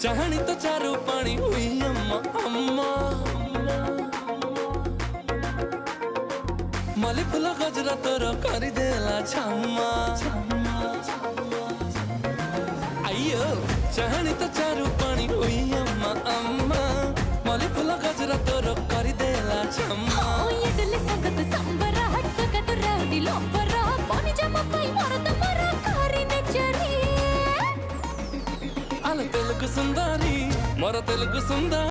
चाहनी तो चारू पानी हुई अम्मा अम्मा मली फुल गजरा तोर करी देला छम्मा अयो चाहनी तो चारू पानी हुई अम्मा अम्मा मली फुल गजरा तोर करी देला छम्मा ये दिल संगत संबरा हट का तो रहदी लोपरा पानी जमा पाई मोर तो मरा कारी ने चरी अल तेलुगु सुंदरी मोर तेलुगु सुंदरी।